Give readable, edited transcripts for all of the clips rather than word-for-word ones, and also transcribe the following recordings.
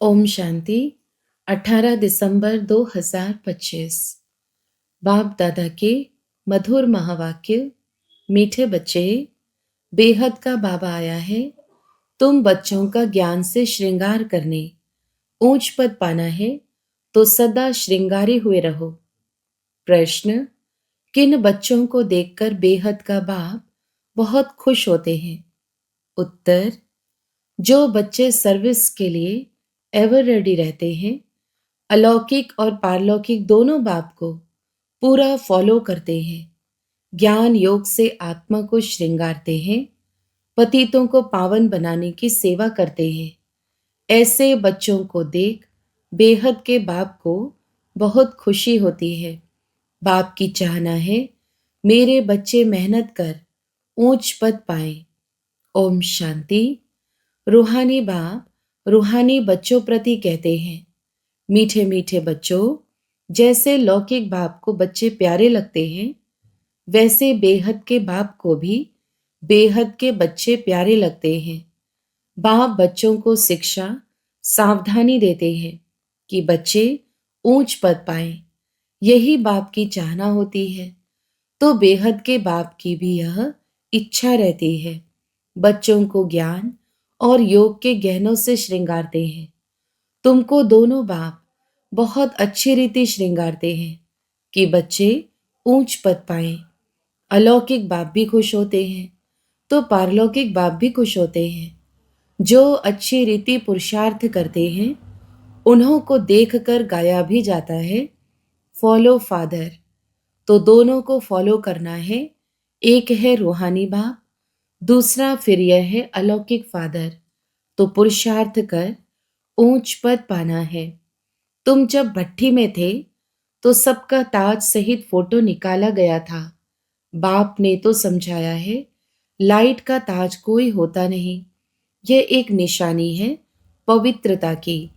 ओम शांति। 18 दिसंबर 2025। बाप दादा के मधुर महावाक्य। मीठे बच्चे, बेहद का बाबा आया है। तुम बच्चों का ज्ञान से श्रृंगार करने ऊंच पद पाना है तो सदा श्रृंगारे हुए रहो। प्रश्न: किन बच्चों को देखकर बेहद का बाप बहुत खुश होते हैं? उत्तर: जो बच्चे सर्विस के लिए एवर रेडी रहते हैं, अलौकिक और पारलौकिक दोनों बाप को पूरा फॉलो करते हैं, ज्ञान योग से आत्मा को श्रृंगारते हैं, पतितों को पावन बनाने की सेवा करते हैं, ऐसे बच्चों को देख बेहद के बाप को बहुत खुशी होती है। बाप की चाहना है मेरे बच्चे मेहनत कर ऊंच पद पाएं। ओम शांति। रूहानी बाप रूहानी बच्चों प्रति कहते हैं, मीठे मीठे बच्चों, जैसे लौकिक बाप को बच्चे प्यारे लगते हैं, वैसे बेहद के बाप को भी बेहद के बच्चे प्यारे लगते हैं। बाप बच्चों को शिक्षा सावधानी देते हैं कि बच्चे ऊंच पद पाएं। यही बाप की चाहना होती है, तो बेहद के बाप की भी यह इच्छा रहती है। बच्चों को ज्ञान और योग के गहनों से श्रृंगारते हैं। तुमको दोनों बाप बहुत अच्छी रीति श्रृंगारते हैं कि बच्चे ऊंच पद पाएं। अलौकिक बाप भी खुश होते हैं तो पारलौकिक बाप भी खुश होते हैं। जो अच्छी रीति पुरुषार्थ करते हैं, उन्हों को देखकर गाया भी जाता है, फॉलो फादर। तो दोनों को फॉलो करना है। एक है रूहानी बाप, दूसरा फिर यह है अलौकिक फादर। तो पुरुषार्थ कर ऊंच पद पाना है। तुम जब भट्ठी में थे तो सबका ताज सहित फोटो निकाला गया था। बाप ने तो समझाया है, लाइट का ताज कोई होता नहीं, यह एक निशानी है पवित्रता की,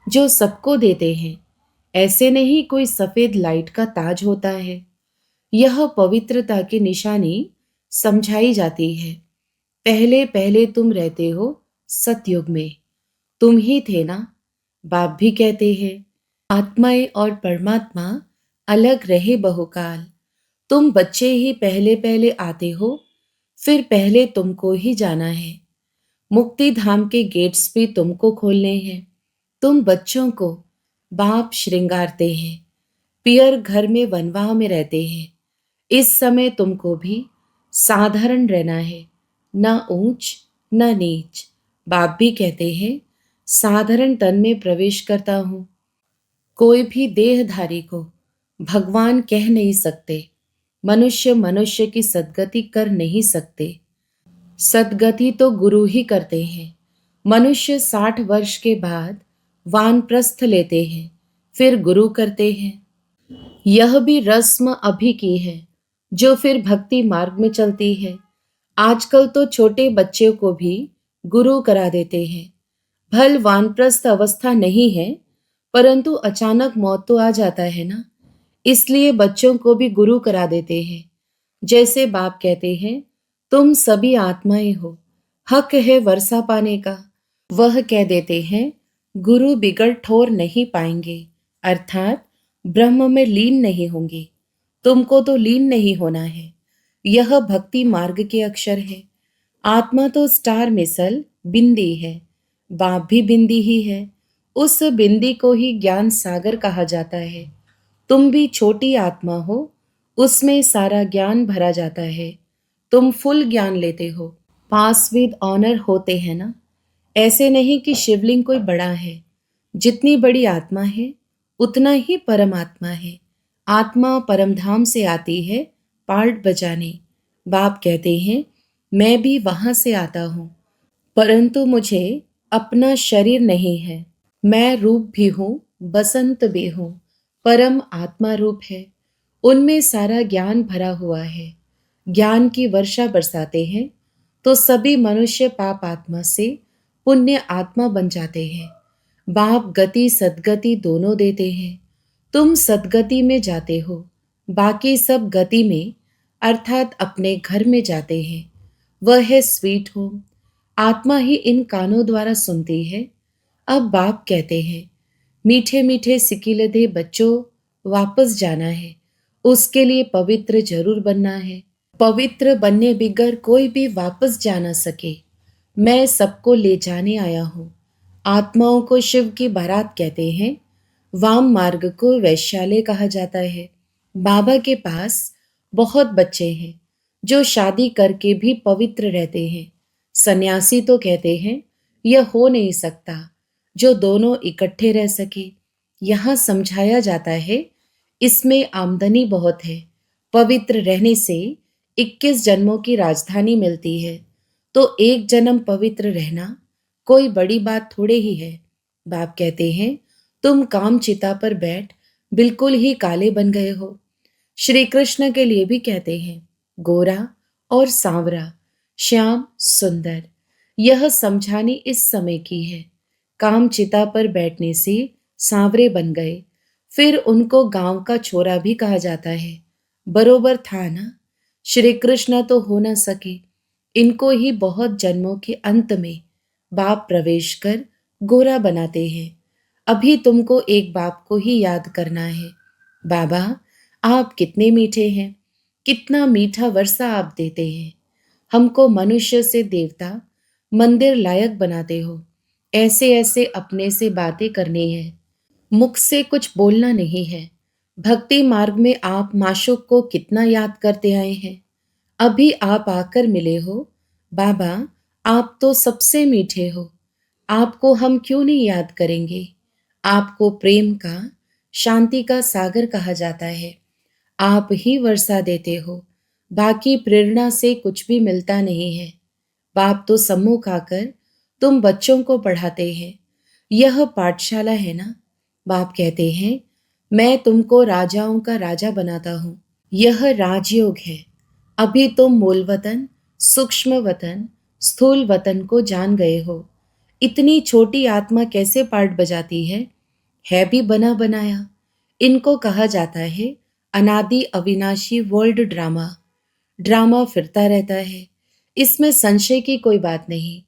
जो सबको देते हैं। ऐसे नहीं कोई सफेद लाइट का ताज होता है। यह पवित्रता की निशानी समझाई जाती है। पहले पहले तुम रहते हो सतयुग में, तुम ही थे ना। बाप भी कहते हैं, आत्माएं और परमात्मा अलग रहे बहुकाल। तुम बच्चे ही पहले पहले आते हो, फिर पहले तुमको ही जाना है। मुक्ति धाम के गेट्स भी तुमको खोलने हैं। तुम बच्चों को बाप श्रृंगारते हैं। पियर घर में वनवाह में रहते हैं। इस समय तुमको भी साधारण रहना है, न ऊंच न नीच। बाप भी कहते हैं, साधारण तन में प्रवेश करता हूं। कोई भी देहधारी को भगवान कह नहीं सकते। मनुष्य मनुष्य की सद्गति कर नहीं सकते। सद्गति तो गुरु ही करते हैं। मनुष्य 60 वर्ष के बाद वानप्रस्थ लेते हैं, फिर गुरु करते हैं। यह भी रस्म अभी की है, जो फिर भक्ति मार्ग में चलती है। आजकल तो छोटे बच्चों को भी गुरु करा देते हैं। भल वानप्रस्थ अवस्था नहीं है, परंतु अचानक मौत तो आ जाता है ना, इसलिए बच्चों को भी गुरु करा देते हैं। जैसे बाप कहते हैं, तुम सभी आत्माएं हो, हक है वर्षा पाने का। वह कह देते हैं, गुरु बिगड़ ठोर नहीं पाएंगे, अर्थात ब्रह्म में लीन नहीं होंगे। तुमको तो लीन नहीं होना है। यह भक्ति मार्ग के अक्षर है। आत्मा तो स्टार मिसल बिंदी है, बाप भी बिंदी ही है। उस बिंदी को ही ज्ञान सागर कहा जाता है। तुम भी छोटी आत्मा हो, उसमें सारा ज्ञान भरा जाता है। तुम फुल ज्ञान लेते हो, पास विद ऑनर होते हैं ना। ऐसे नहीं कि शिवलिंग कोई बड़ा है। जितनी बड़ी आत्मा है, उतना ही परमात्मा है। आत्मा परमधाम से आती है पार्ट बजाने। बाप कहते हैं, मैं भी वहां से आता हूँ, परंतु मुझे अपना शरीर नहीं है। मैं रूप भी हूँ, बसंत भी हूँ, परम आत्मा रूप है। उनमें सारा ज्ञान भरा हुआ है। ज्ञान की वर्षा बरसाते हैं तो सभी मनुष्य पाप आत्मा से पुण्य आत्मा बन जाते हैं। बाप गति सद्गति दोनों देते हैं। तुम सद्गति में जाते हो, बाकी सब गति में अर्थात अपने घर में जाते हैं। वह है स्वीट होम। आत्मा ही इन कानों द्वारा सुनती है। अब बाप कहते हैं, मीठे मीठे सिकिलधे बच्चों, वापस जाना है, उसके लिए पवित्र जरूर बनना है। पवित्र बनने बिगर कोई भी वापस जा ना सके। मैं सबको ले जाने आया हूँ। आत्माओं को शिव की बारात कहते हैं। वाम मार्ग को वैश्यालय कहा जाता है। बाबा के पास बहुत बच्चे हैं जो शादी करके भी पवित्र रहते हैं। सन्यासी तो कहते हैं यह हो नहीं सकता जो दोनों इकट्ठे रह सके। यहाँ समझाया जाता है इसमें आमदनी बहुत है। पवित्र रहने से 21 जन्मों की राजधानी मिलती है। तो एक जन्म पवित्र रहना कोई बड़ी बात थोड़े ही है। बाप कहते हैं तुम काम चिता पर बैठ बिल्कुल ही काले बन गए हो। श्री कृष्ण के लिए भी कहते हैं गोरा और सांवरा, श्याम सुंदर। यह समझानी इस समय की है। काम चिता पर बैठने से सांवरे बन गए, फिर उनको गांव का छोरा भी कहा जाता है। बरोबर था ना। श्री कृष्ण तो हो न सके, इनको ही बहुत जन्मों के अंत में बाप प्रवेश कर गोरा बनाते हैं। अभी तुमको एक बाप को ही याद करना है। बाबा आप कितने मीठे हैं, कितना मीठा वर्षा आप देते हैं। हमको मनुष्य से देवता मंदिर लायक बनाते हो। ऐसे ऐसे अपने से बातें करनी है, मुख से कुछ बोलना नहीं है। भक्ति मार्ग में आप माशूक को कितना याद करते आए हैं। अभी आप आकर मिले हो। बाबा आप तो सबसे मीठे हो, आपको हम क्यों नहीं याद करेंगे। आपको प्रेम का, शांति का सागर कहा जाता है। आप ही वर्षा देते हो, बाकी प्रेरणा से कुछ भी मिलता नहीं है। बाप तो सम्मुख आकर तुम बच्चों को पढ़ाते हैं। यह पाठशाला है ना। बाप कहते हैं मैं तुमको राजाओं का राजा बनाता हूँ। यह राजयोग है। अभी तुम मूल वतन, सूक्ष्म वतन, स्थूल वतन को जान गए हो। इतनी छोटी आत्मा कैसे पार्ट बजाती है भी बना बनाया। इनको कहा जाता है अनादि अविनाशी वर्ल्ड ड्रामा। ड्रामा फिरता रहता है, इसमें संशय की कोई बात नहीं।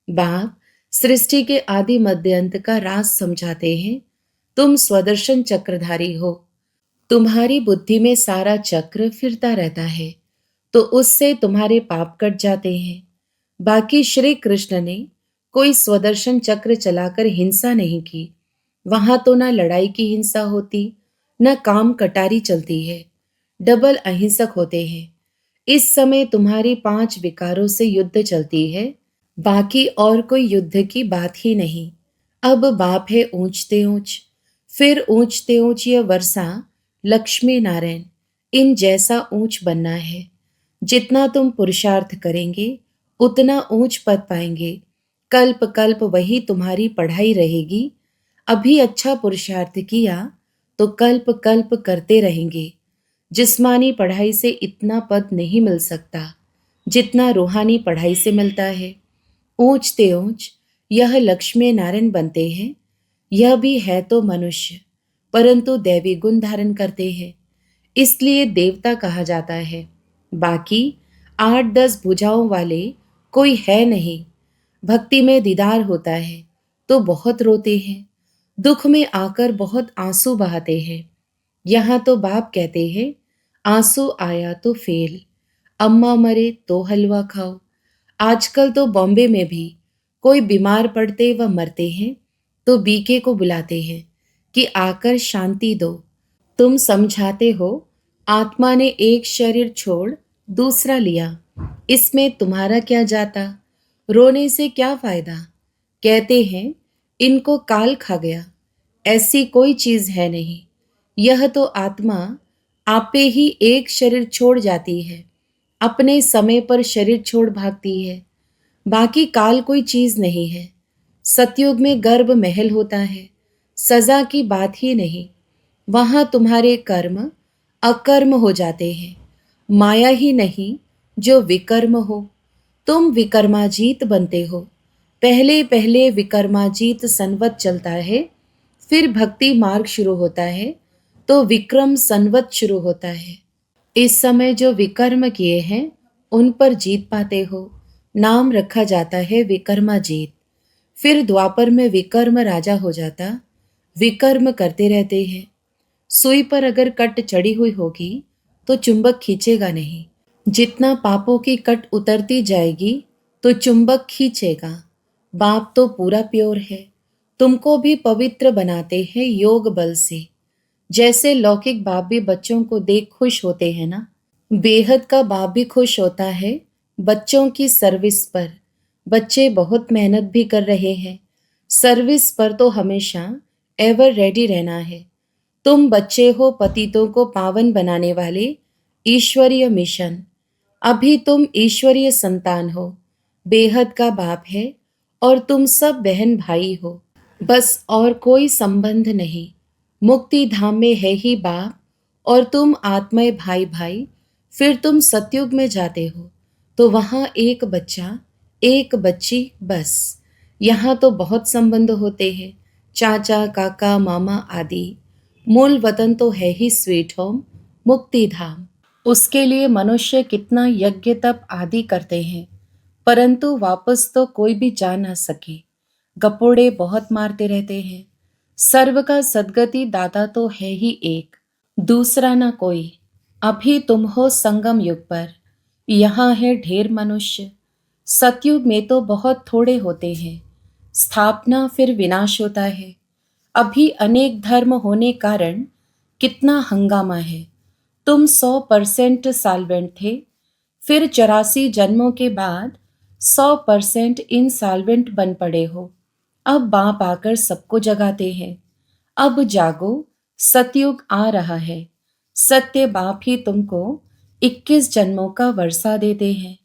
बाप सृष्टि के आदि मध्य अंत का राज समझाते हैं। तुम स्वदर्शन चक्रधारी हो। तुम्हारी बुद्धि में सारा चक्र फिरता रहता है, तो उससे तुम्हारे पाप कट जाते हैं। बाकी श्री कृष्ण ने कोई स्वदर्शन चक्र चलाकर हिंसा नहीं की। वहां तो ना लड़ाई की हिंसा होती, न काम कटारी चलती है। डबल अहिंसक होते हैं। इस समय तुम्हारी 5 विकारों से युद्ध चलती है, बाकी और कोई युद्ध की बात ही नहीं। अब बाप है ऊंचते ऊंच, फिर ऊंचते ऊंच यह वर्षा लक्ष्मी नारायण इन जैसा ऊंच बनना है। जितना तुम पुरुषार्थ करेंगे उतना ऊंच पद पाएंगे। कल्प कल्प वही तुम्हारी पढ़ाई रहेगी। अभी अच्छा पुरुषार्थ किया तो कल्प कल्प करते रहेंगे। जिस्मानी पढ़ाई से इतना पद नहीं मिल सकता जितना रूहानी पढ़ाई से मिलता है। ऊंचते ऊंच यह लक्ष्मी नारायण बनते हैं। यह भी है तो मनुष्य, परंतु दैवी गुण धारण करते हैं, इसलिए देवता कहा जाता है। बाकी 8-10 भुजाओं वाले कोई है नहीं। भक्ति में दीदार होता है तो बहुत रोते हैं, दुख में आकर बहुत आंसू बहाते हैं। यहाँ तो बाप कहते हैं आंसू आया तो फेल, अम्मा मरे तो हलवा खाओ। आजकल तो बॉम्बे में भी कोई बीमार पड़ते व मरते हैं तो बीके को बुलाते हैं कि आकर शांति दो। तुम समझाते हो आत्मा ने एक शरीर छोड़ दूसरा लिया, इसमें तुम्हारा क्या जाता। रोने से क्या फायदा। कहते हैं इनको काल खा गया। ऐसी कोई चीज है नहीं। यह तो आत्मा आपे ही एक शरीर छोड़ जाती है, अपने समय पर शरीर छोड़ भागती है। बाकी काल कोई चीज नहीं है। सतयुग में गर्भ महल होता है, सजा की बात ही नहीं। वहां तुम्हारे कर्म अकर्म हो जाते हैं। माया ही नहीं जो विकर्म हो। तुम विकर्माजीत बनते हो। पहले पहले विकर्माजीत संवत चलता है, फिर भक्ति मार्ग शुरू होता है तो विक्रम संवत शुरू होता है। इस समय जो विकर्म किए हैं उन पर जीत पाते हो। नाम रखा जाता है विकर्माजीत। फिर द्वापर में विकर्म राजा हो जाता। विकर्म करते रहते हैं। सुई पर अगर कट चढ़ी हुई होगी तो चुंबक खींचेगा नहीं। जितना पापों की कट उतरती जाएगी तो चुंबक खींचेगा। बाप तो पूरा प्योर है, तुमको भी पवित्र बनाते हैं योग बल से। जैसे लौकिक बाप भी बच्चों को देख खुश होते हैं ना, बेहद का बाप भी खुश होता है बच्चों की सर्विस पर। बच्चे बहुत मेहनत भी कर रहे हैं। सर्विस पर तो हमेशा एवर रेडी रहना है। तुम बच्चे हो पतितों को पावन बनाने वाले ईश्वरीय मिशन। अभी तुम ईश्वरीय संतान हो, बेहद का बाप है और तुम सब बहन भाई हो। बस और कोई संबंध नहीं। मुक्ति धाम में है ही बाप और तुम आत्मय भाई भाई। फिर तुम सतयुग में जाते हो तो वहाँ एक बच्चा, एक बच्ची, बस। यहाँ तो बहुत संबंध होते हैं, चाचा, काका, मामा आदि। मूल वतन तो है ही स्वीट होम, मुक्ति धाम। उसके लिए मनुष्य कितना यज्ञ तप आदि करते हैं, परंतु वापस तो कोई भी जा ना सके। गपोड़े बहुत मारते रहते हैं। सर्व का सद्गति दाता तो है ही एक, दूसरा ना कोई। अभी तुम हो संगम युग पर, यहाँ है ढेर मनुष्य। सतयुग में तो बहुत थोड़े होते हैं, स्थापना फिर विनाश होता है। अभी अनेक धर्म होने कारण कितना हंगामा है। तुम 100% साल्वेंट थे, फिर 84 जन्मों के बाद 100% इंसॉल्वेंट बन पड़े हो। अब बाप आकर सबको जगाते हैं। अब जागो, सतयुग आ रहा है। सत्य बाप ही तुमको 21 जन्मों का वर्षा देते हैं।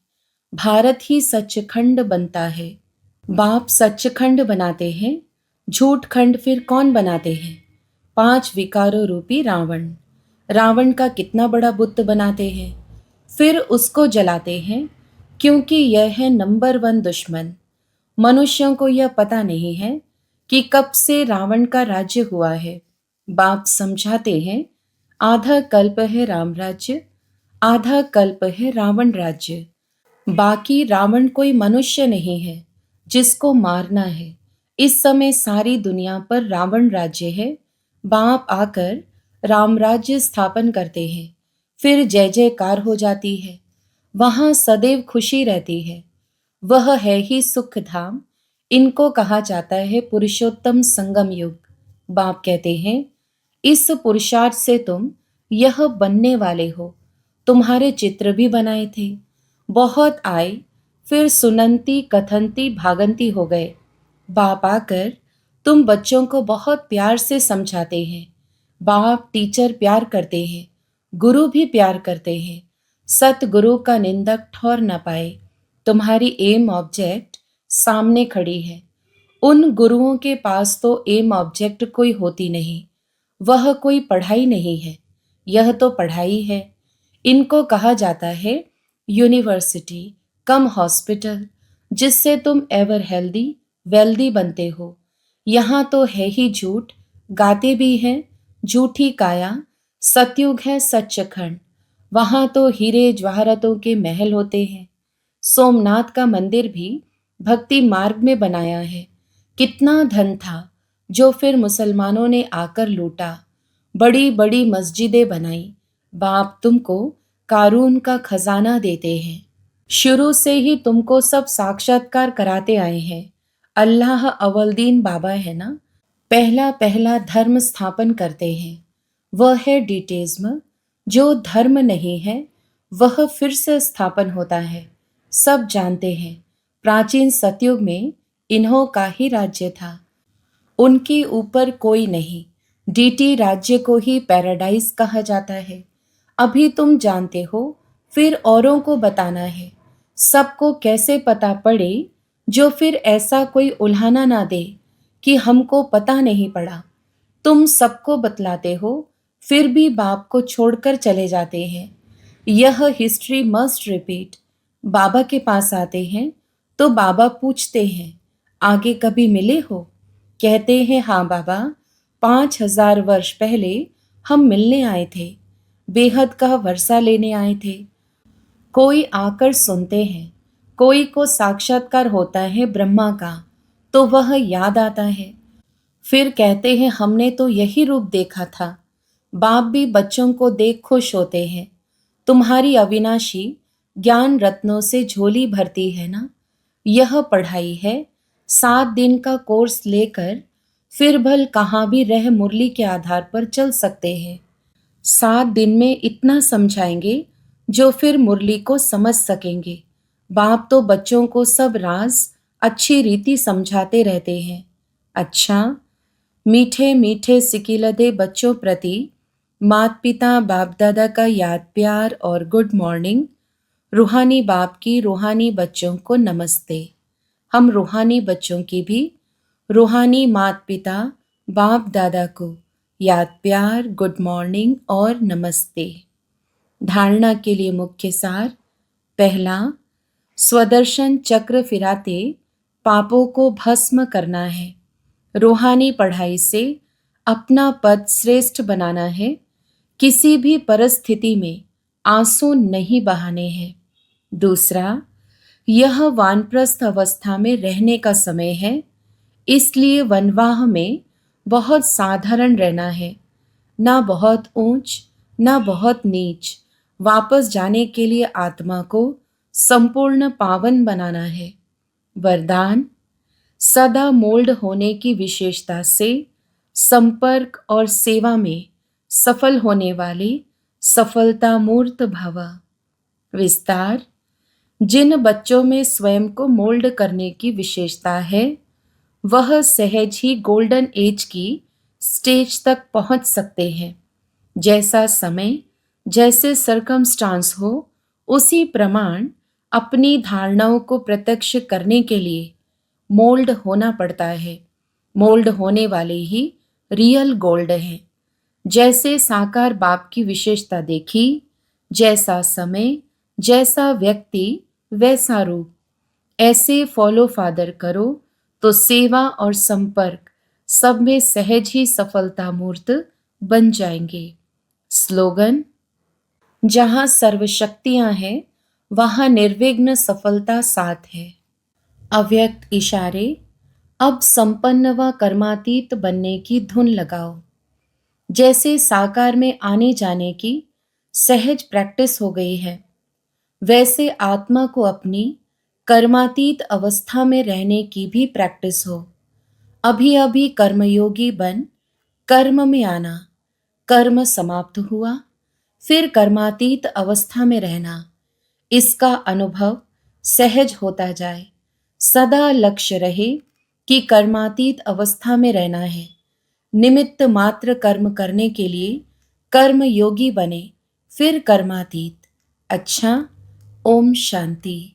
भारत ही सचखंड बनता है। बाप सचखंड बनाते हैं, झूठ खंड फिर कौन बनाते हैं? 5 विकारों रूपी रावण। रावण का कितना बड़ा बुत बनाते हैं, फिर उसको जलाते हैं, क्योंकि यह है नंबर 1 दुश्मन। मनुष्यों को यह पता नहीं है कि कब से रावण का राज्य हुआ है। बाप समझाते हैं, आधा कल्प है राम राज्य, आधा कल्प है रावण राज्य। बाकी रावण कोई मनुष्य नहीं है जिसको मारना है। इस समय सारी दुनिया पर रावण राज्य है। बाप आकर राम राज्य स्थापन करते हैं, फिर जय जयकार हो जाती है। वहां सदैव खुशी रहती है। वह है ही सुख धाम। इनको कहा जाता है पुरुषोत्तम संगम युग। बाप कहते हैं, इस पुरुषार्थ से तुम यह बनने वाले हो। तुम्हारे चित्र भी बनाए थे, बहुत आए, फिर सुनंती कथनती भागंती हो गए। बाप आकर तुम बच्चों को बहुत प्यार से समझाते हैं। बाप टीचर प्यार करते हैं, गुरु भी प्यार करते हैं। सतगुरु का निंदक ठहर न पाए। तुम्हारी एम ऑब्जेक्ट सामने खड़ी है। उन गुरुओं के पास तो एम ऑब्जेक्ट कोई होती नहीं। वह कोई पढ़ाई नहीं है, यह तो पढ़ाई है। इनको कहा जाता है यूनिवर्सिटी कम हॉस्पिटल, जिससे तुम एवर हेल्दी वेल्दी बनते हो। यहाँ तो है ही झूठ, गाते भी हैं झूठी काया। सतयुग है सच्चखंड, वहाँ तो हीरे जवाहरातों के महल होते हैं। सोमनाथ का मंदिर भी भक्ति मार्ग में बनाया है। कितना धन था जो फिर मुसलमानों ने आकर लूटा। बड़ी बड़ी मस्जिदें बनाई। बाप तुमको कारून का खजाना देते हैं। शुरू से ही तुमको सब साक्षात्कार कराते आए हैं। अल्लाह अवलदीन बाबा है ना, पहला पहला धर्म स्थापन करते हैं। वह है डिटेज्म। जो धर्म नहीं है वह फिर से स्थापन होता है। सब जानते हैं प्राचीन सतयुग में इन्हों का ही राज्य था, उनके ऊपर कोई नहीं। डीटी राज्य को ही पैराडाइज कहा जाता है। अभी तुम जानते हो, फिर औरों को बताना है। सबको कैसे पता पड़े, जो फिर ऐसा कोई उल्हाना ना दे कि हमको पता नहीं पड़ा। तुम सबको बतलाते हो, फिर भी बाप को छोड़कर चले जाते हैं। यह हिस्ट्री मस्ट रिपीट। बाबा के पास आते हैं तो बाबा पूछते हैं, आगे कभी मिले हो? कहते हैं, हाँ बाबा, 5000 वर्ष पहले हम मिलने आए थे, बेहद का वर्षा लेने आए थे। कोई आकर सुनते हैं, कोई को साक्षात्कार होता है ब्रह्मा का, तो वह याद आता है। फिर कहते हैं हमने तो यही रूप देखा था। बाप भी बच्चों को देख खुश होते हैं। तुम्हारी अविनाशी ज्ञान रत्नों से झोली भरती है ना। यह पढ़ाई है। 7 दिन का कोर्स लेकर फिर भल कहाँ भी रह मुरली के आधार पर चल सकते हैं। 7 दिन में इतना समझाएंगे जो फिर मुरली को समझ सकेंगे। बाप तो बच्चों को सब राज अच्छी रीति समझाते रहते हैं। अच्छा, मीठे मीठे सिकिलदे बच्चों प्रति माता पिता बाप दादा का याद प्यार और गुड मॉर्निंग। रूहानी बाप की रूहानी बच्चों को नमस्ते। हम रूहानी बच्चों की भी रूहानी माता पिता बाप दादा को याद प्यार गुड मॉर्निंग और नमस्ते। धारणा के लिए मुख्य सार। पहला, स्वदर्शन चक्र फिराते पापों को भस्म करना है। रूहानी पढ़ाई से अपना पद श्रेष्ठ बनाना है। किसी भी परिस्थिति में आंसू नहीं बहाने हैं। दूसरा, यह वानप्रस्थ अवस्था में रहने का समय है, इसलिए वनवाह में बहुत साधारण रहना है, ना बहुत ऊंच ना बहुत नीच। वापस जाने के लिए आत्मा को संपूर्ण पावन बनाना है। वरदान, सदा मोल्ड होने की विशेषता से संपर्क और सेवा में सफल होने वाले सफलता मूर्त भव। विस्तार, जिन बच्चों में स्वयं को मोल्ड करने की विशेषता है वह सहज ही गोल्डन एज की स्टेज तक पहुंच सकते हैं। जैसा समय जैसे सरकमस्टांस हो उसी प्रमाण अपनी धारणाओं को प्रत्यक्ष करने के लिए मोल्ड होना पड़ता है। मोल्ड होने वाले ही रियल गोल्ड हैं। जैसे साकार बाप की विशेषता देखी, जैसा समय जैसा व्यक्ति वैसा रूप। ऐसे फॉलो फादर करो तो सेवा और संपर्क सब में सहज ही सफलता मूर्त बन जाएंगे। स्लोगन, जहां सर्वशक्तियां हैं वहां निर्विघ्न सफलता साथ है। अव्यक्त इशारे। अब संपन्न व कर्मातीत बनने की धुन लगाओ। जैसे साकार में आने जाने की सहज प्रैक्टिस हो गई है, वैसे आत्मा को अपनी कर्मातीत अवस्था में रहने की भी प्रैक्टिस हो। अभी अभी कर्मयोगी बन कर्म में आना, कर्म समाप्त हुआ, फिर कर्मातीत अवस्था में रहना, इसका अनुभव सहज होता जाए। सदा लक्ष्य रहे कि कर्मातीत अवस्था में रहना है। निमित्त मात्र कर्म करने के लिए कर्म योगी बने, फिर कर्मातीत। अच्छा, ओम शांति।